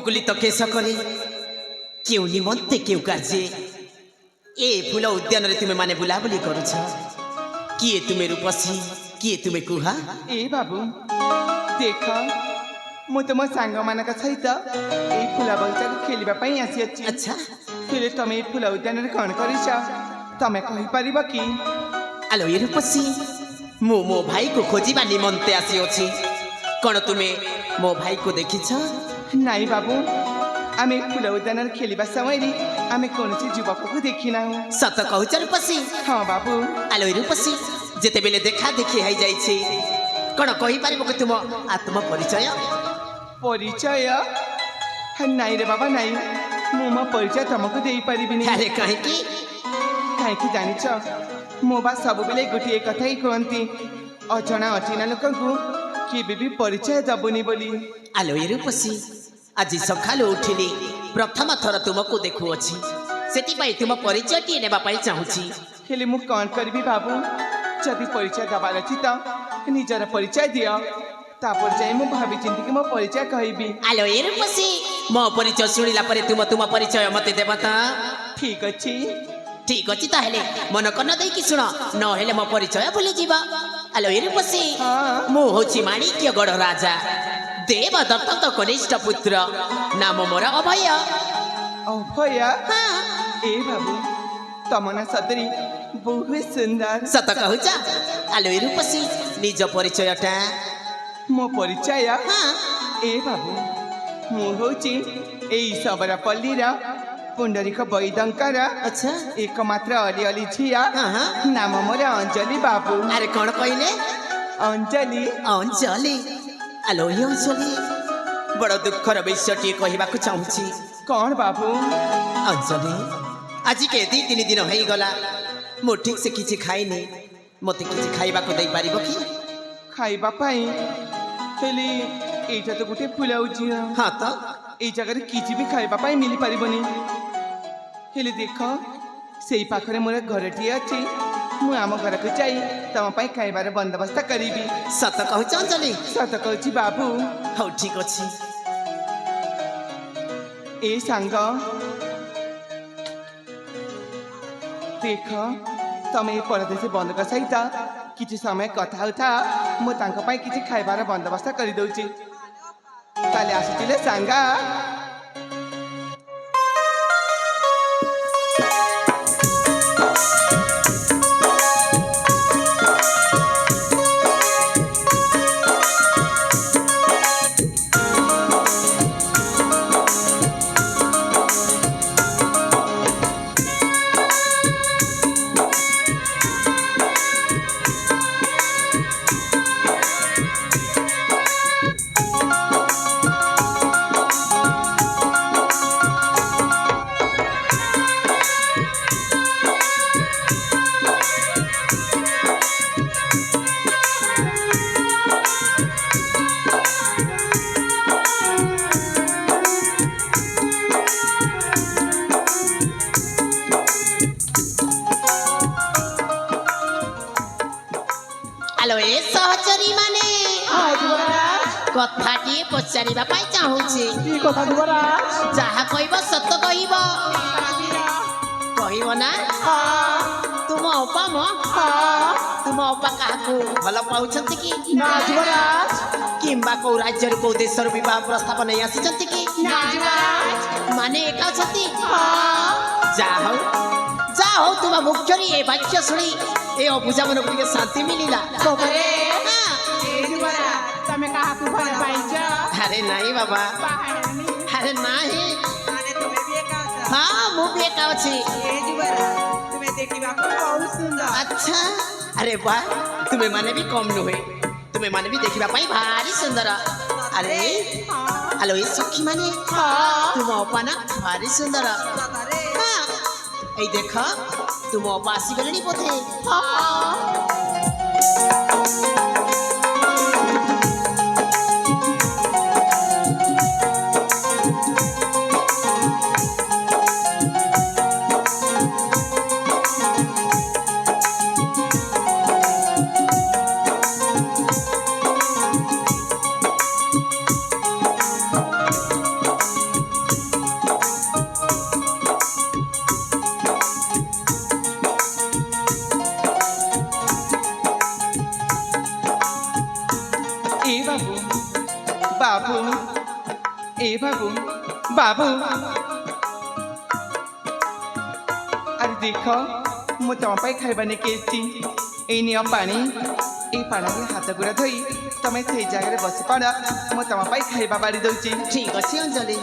মুকুলিত কেশ করে কেউ নিমন্তে কেউ কাজে এ ফুল উদ্যাନରେ তুমি মানে বুলাবুলি করুছ কিଏ ତୁମେ ରୂପସୀ କିଏ ତୁମେ କୁହା ଏ ବାବୁ ଦେଖ ମୁଁ ତୁମ ସାଙ୍ଗମାନଙ୍କ ସହିତ ଏଇ ଫୁଲ ବଗିଚାକୁ ଖେଳିବା ପାଇଁ ଆସିଅଛି। ଆଚ୍ଛା ହେଲେ ତମେ ଏଇ ଫୁଲ ଉଦ୍ୟାନରେ କ'ଣ କରିଛ ତମେ କହିପାରିବ କି? ଆଲୋ ଏ ରୂପସୀ ମୁଁ ମୋ ଭାଇକୁ ଖୋଜିବା ନିମନ୍ତେ ଆସିଅଛି। କ'ଣ ତୁମେ ମୋ ଭାଇକୁ ଦେଖିଛ? ନାଇଁ ବାବୁ ଆମେ ଫୁଲ ଉଦ୍ୟାନରେ ଖେଳିବା ସମୟରେ ଆମେ କୌଣସି ଯୁବକକୁ ଦେଖିନାହୁଁ। ସତ କହୁଛ ରୂପସୀ? ହଁ ବାବୁ। ଆଲୋ ଏ ରୂପସୀ ଯେତେବେଳେ ଦେଖା ଦେଖି ହେଇଯାଇଛି କ'ଣ କହିପାରିବ କି ତୁମ ଆତ୍ମ ପରିଚୟ? ପରିଚୟ? ନାଇଁ ରେ ବାବା ନାଇଁ, ମୁଁ ମୋ ପରିଚୟ ତମକୁ ଦେଇପାରିବିନି। ଆରେ କାହିଁକି? କାହିଁକି ଜାଣିଛ ମୁଁ ବା ସବୁବେଳେ ଗୋଟିଏ କଥା ହିଁ କୁହନ୍ତି, ଅଜଣା ଅଚିହ୍ନା ଲୋକଙ୍କୁ କେବେ ବି ପରିଚୟ ଦେବୁନି ବୋଲି। ଆଲୋ ଏ ରୂପସୀ ଆଜି ସକାଳୁ ଉଠିଲି ପ୍ରଥମ ଥର ତୁମକୁ ଦେଖୁଅଛି, ସେଥିପାଇଁ ତୁମ ପରିଚୟଟିଏ ନେବା ପାଇଁ ଚାହୁଁଛି। ହେଲେ ମୁଁ କ'ଣ କରିବି ବାବୁ, ଯଦି ପରିଚୟ ଦେବାର ଅଛି ତ ନିଜର ପରିଚୟ ଦିଅ, ତାପରେ ଯାଇ ମୁଁ ଭାବି ଚିନ୍ତିକି ମୋ ପରିଚୟ କହିବି। ଆଲୋ ଏ ରୂପସୀ ମୋ ପରିଚୟ ଶୁଣିଲା ପରେ ତୁମ ପରିଚୟ ମତେ ଦେବ ତ? ଠିକ ଅଛି। ଠିକ ଅଛି ତାହେଲେ ମନ କନ ଦେଇକି ଶୁଣ, ନହେଲେ ମୋ ପରିଚୟ ଭୁଲିଯିବ। ଆଲୋ ଏ ରୂପସୀ ମୁଁ ହଉଛି ମାଣିକ୍ୟଗଡ଼ ରାଜା ଦେବଦତ୍ତଙ୍କ କନିଷ୍ଠ ପୁତ୍ର, ନାମ ମୋର ଅଭୟ। ଅଭୟ? ଏ ବାବୁ ତମ ନା ସଦରୀ ବହୁତ ସୁନ୍ଦର। ସତ କହୁଛ? ଆଲୋ ଏ ରୂପସୀ ନିଜ ପରିଚୟଟା? ମୋ ପରିଚୟ? ଏ ବାବୁ ମୁଁ ହଉଛି ଏଇ ସବରପଲ୍ଲୀର ପୁଣ୍ଡରୀକ ବୈଦଙ୍କର ଆଚ୍ଛା ଏକମାତ୍ର ଅଲିଅଲି ଝିଅ, ନାମ ମୋର ଅଞ୍ଜଳି ବାବୁ। ଆରେ କ'ଣ କହିଲେ? ଅଞ୍ଜଳି? ଅଞ୍ଜଳି? ଆଲୋ ଏ ଅଞ୍ଜଳି ବଡ଼ ଦୁଃଖର ବିଷୟଟିଏ କହିବାକୁ ଚାହୁଁଛି। କ'ଣ ବାବୁ? ଅଞ୍ଜଳି ଆଜିକେ 2-3 ଦିନ ହେଇଗଲା ମୁଁ ଠିକ ସେ କିଛି ଖାଇନି, ମୋତେ କିଛି ଖାଇବାକୁ ଦେଇପାରିବ କି? ଖାଇବା ପାଇଁ? ହେଲେ ଏଇଟା ତ ଗୋଟେ ଫୁଲ ଝିଅ। ହଁ ତ ଏଇ ଜାଗାରେ କିଛି ବି ଖାଇବା ପାଇଁ ମିଳିପାରିବନି। ହେଲେ ଦେଖ ସେଇ ପାଖରେ ମୋର ଘରଟିଏ ଅଛି, ମୁଁ ଆମ ଘରକୁ ଯାଇ ତମ ପାଇଁ ଖାଇବାର ବନ୍ଦୋବସ୍ତ କରିବି। ସତ କହୁଛ ଅଞ୍ଜଳି? ସତ କହୁଛି ବାବୁ। ହଉ ଠିକ ଅଛି। ଏ ସାଙ୍ଗ ଦେଖ ତମେ ଏ ପରଦେଶୀ ବନ୍ଧୁଙ୍କ ସହିତ କିଛି ସମୟ କଥା ହେଉଥା, ମୁଁ ତାଙ୍କ ପାଇଁ କିଛି ଖାଇବାର ବନ୍ଦୋବସ୍ତ କରିଦେଉଛି। ତାହେଲେ ଆସିଥିଲେ ସାଙ୍ଗ। ଆଲୋ ଏ ସହଚରୀ ମାନେ କଥାଟିଏ ପଚାରିବା ପାଇଁ ଚାହୁଁଛି। ଯାହା କହିବ ସତ କହିବ, କହିବ ନା? ତୁମ ଅପା ମ ତୁମ ଅପା କାହାକୁ ଭଲ ପାଉଛନ୍ତି କି? କିମ୍ବା କୋଉ ରାଜ୍ୟରୁ କୋଉ ଦେଶରୁ ବିବାହ ପ୍ରସ୍ତାବ ନେଇ ଆସିଛନ୍ତି କି? ମାନେ ଏକା ଅଛନ୍ତି? ଯାହା ହଉ ତୁମ ମୁଖ୍ୟରୁ ଏ ବାକ୍ୟ ଶୁଣି ଏ ଅବୁଝା ମନକୁ ଟିକେ ଶାନ୍ତି ମିଳିଲା। ତମେ କାହାକୁ ଭଲ ପାଇଛ? ଆରେ ନାଇଁ ବାବା, ଆରେ ନାହିଁ। ହଁ ମୁଁ ବି ଏକା ଅଛି। ତୁମେ ଦେଖିବାକୁ ବହୁତ ସୁନ୍ଦର। ଆଚ୍ଛା ଆରେ ବା, ତୁମେ ମାନେ ବି କମ୍ ନୁହେଁ, ତୁମେ ମାନେ ବି ଦେଖିବା ପାଇଁ ଭାରି ସୁନ୍ଦର। ଆରେ ଆଲୋ ଏ ସଖୀ ମାନେ ତୁମ ଅପା ନା ଭାରି ସୁନ୍ଦର। ଏଇ ଦେଖ ତୁମ ଅପା ଆସିଗଲେଣି ବୋଧେ। बाबू बाबू अरे देख मु तुम खाइबा नहीं ए निय पानी ए पानी हाथ गुड़ा धोई तुम से जगह बस पड़ मु तुम खाइबा बाड़ी दौची ठीक अच्छे अंजलि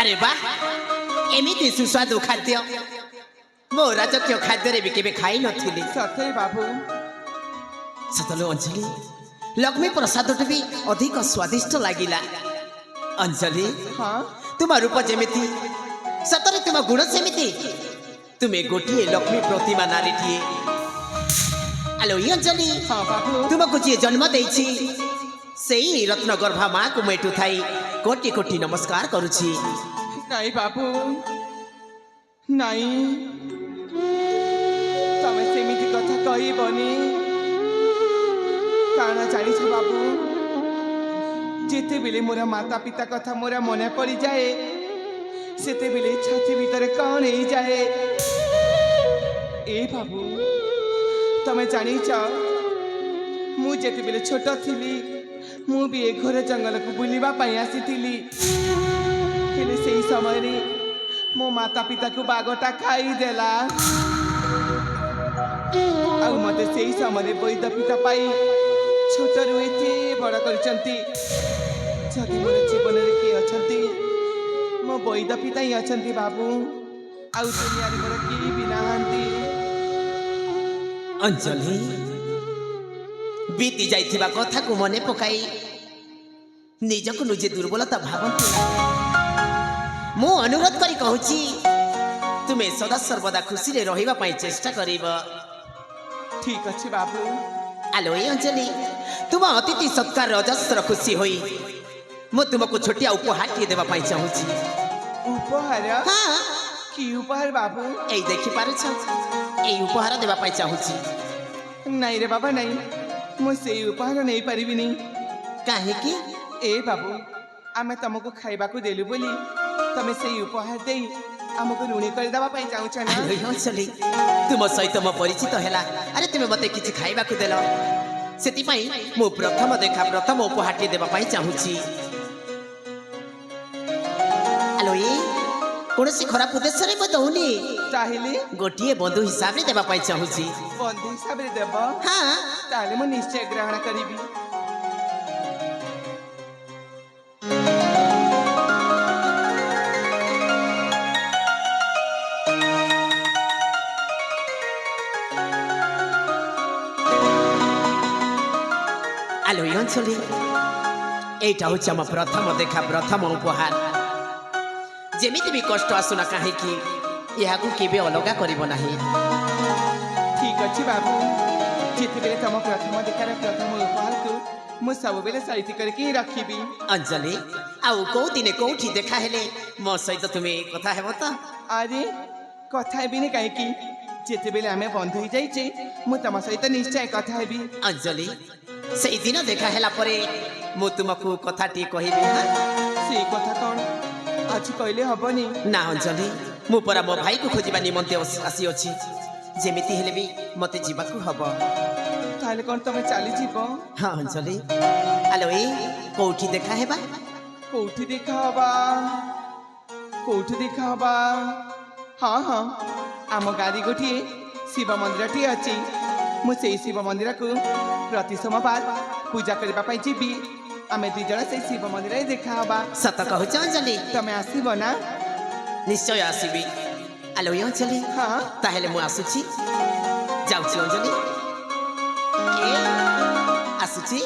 अरे वाह एमिति सुस्वादु खाद्य मो राजकीय खाद्य भी केबे खाई नथिली सथे बाबू सतलो अंजलि लक्ष्मी प्रसाद भी अधिक स्वादिष्ट लागिला अंजलि हाँ तुम रूप जेमिति सतरे तुम गुण सेमिति तुम्हें गोटे लक्ष्मी प्रतिमा नारीटिए आलो ई अंजलि हाँ बाबू तुमको जी जन्म देछि सेई रत्न गर्भा माँ को मैं थाई कोटि कोटि नमस्कार करुछि नहीं बाबू नहीं तमें सेमिति कथा कहबनी कारण जानिछ बाबू जेते बेले मोर माता पिता कथा मोर मन पड़ जाए सेते बेले छाती भीतर कौन ही जाए ए बाबू तमें जानिछ मु जेते बेले छोट थिली मु भी ए घोर जंगल को बुलिबा पाई आसीथिली हेले सेही समय रे मो माता पिता को बागटा खाई देला आ मते सेही समय वैद पिता पाई छोट रु एते बड़ करचंती जदि मोर जीवन रे के अछंती मो वैद पिता ही अछंती बाबू आ दुनिया रे मोर की बिना हांती अंजलि बीती जाइथिबा कथा को मने पकाई निजको निजे दुर्बलता भावंती मु अनुरोध करी कहूची तुम्हें सदा सर्वदा खुशी रे रहिबा पई चेष्टा करिबो ठीक अछि बाबू आलो ए अंजलि तुम अतिथि सत्कार रजस्र खुशी होई मु तुमको छोटिया उपहार टिए देबा पई चाहूची उपहार हां की उपहार बाबू एई देखि पारु छ एई उपहार देबा पई चाहूची नहीं रे बाबा नहीं मु से उपहार नहीं पारिबिनी काहे कि ए बाबू आमे तुमको खाइबा को देलु बोली तमे से उपहार दे हमको ऋणी कर देबा पई चाहू छ ना आलो अंजलि तुम सहित म परिचित हेला अरे तुमे मते किछि खाइबा को देलो सेति पई मु प्रथम देखा प्रथम उपहार टिए देबा पई चाहूची आलो ए कोनसी खराब उद्देश्य रे म दउनी चाहिले गोटिए बंधु हिसाब रे देबा पई चाहूची बंधु हिसाब रे देब हां ताले मु निश्चय ग्रहण करिबी आलो अंजलि एटा होछि हम प्रथम देखा प्रथम उपहार जेमिति भी कष्ट आसुना काहे कि यहा को केबे अलगा करिवो नाही ठीक अछि बाबू जेते बेले तुम प्रथम देखार प्रथम उपहार को मु सब बेले साइती करके रखिबी अंजलि आउ को दिने कोठी देखा हेले मो सहित तुम्हें कथा हेबो त अरे कथा हेबी ने काहे कि जेते बेले आमे बंधु ही जाइछे मु तम सहित निश्चय कथा हेबी अंजलि सेई दिन देखा हेला परे मु तुमको कथाटी कहिबी हां से कथा कौन आज कहले हबनी ना अंजलि मु परा मो भाई को खोजिबा निमंते आसी अछि ଯେମିତି ହେଲେ ବି ମତେ ଯିବାକୁ ହବ। ତାହେଲେ କ'ଣ ତମେ ଚାଲିଯିବ? ହଁ ଅଞ୍ଜଳି, ଆଲୋ ଏଇ କୋଉଠି ଦେଖା ହେବା? କୋଉଠି ଦେଖା ହବା? କୋଉଠି ଦେଖା ହବା? ହଁ ହଁ, ଆମ ଗାଁରେ ଗୋଟିଏ ଶିବ ମନ୍ଦିରଟିଏ ଅଛି। ମୁଁ ସେଇ ଶିବ ମନ୍ଦିରକୁ ପ୍ରତି ସୋମବାର ପୂଜା କରିବା ପାଇଁ ଯିବି। ଆମେ ଦି ଜଣ ସେଇ ଶିବ ମନ୍ଦିରରେ ଦେଖା ହବା। ସତ କହୁଛ ଅଞ୍ଜଳି? ତମେ ଆସିବ ନା? ନିଶ୍ଚୟ ଆସିବି। ଆଲୋ ଏ ଅଞ୍ଜଳି, ହଁ ତାହେଲେ ମୁଁ ଆସୁଛି। ଯାଉଛି ଅଞ୍ଜଳି, ଏ ଆସୁଛି।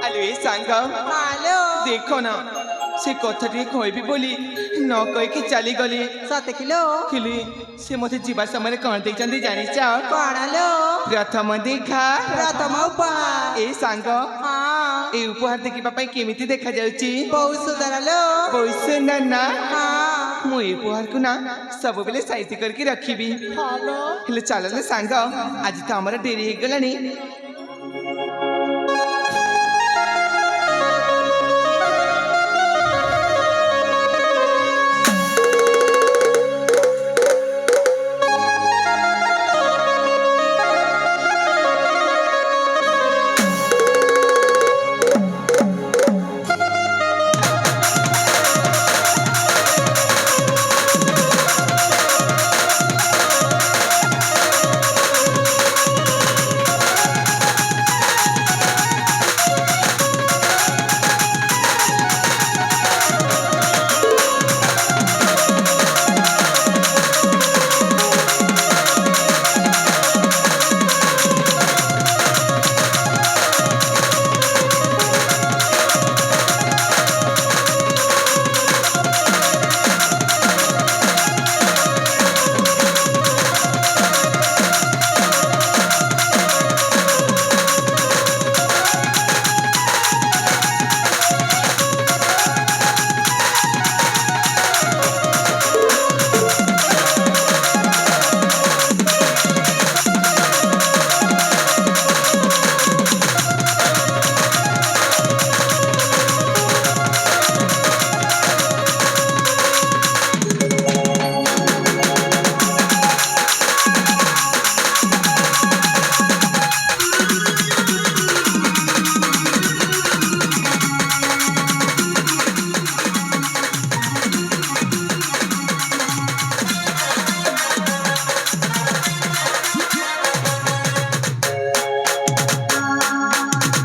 ଆଲୋ ଏ ସାଙ୍ଗ, ହ୍ୟାଲୋ ଦେଖ ନା ସେ କଥାଟିଏ କହିବି ବୋଲି ନ କହିକି ଚାଲିଗଲି। ସତେ କିଲୋ ହେଲେ ସେ ମତେ ଯିବା ସମୟରେ କ'ଣ ଦେଇଛନ୍ତି ଜାଣିଛ? କଣ ଲୋ? ପ୍ରଥମ ଦେଖା। ପ୍ରଥମ ଉପହାର। ଏ ସାଙ୍ଗ, ହଁ ଏ ଉପହାର ଦେଖିବା ପାଇଁ କେମିତି ଦେଖାଯାଉଛି? ବହୁତ ସୁନ୍ଦର ଲୋ। ବହୁତ ସୁନ୍ଦର ନା? ହଁ ମୁଁ ଏ ଉପହାରକୁ ନା ସବୁବେଳେ ସାଇତି କରିକି ରଖିବି। ହ୍ୟାଲୋ ହେଲେ ଚାଲ ସାଙ୍ଗ, ଆଜି ତ ଆମର ଡେରି ହେଇଗଲାଣି।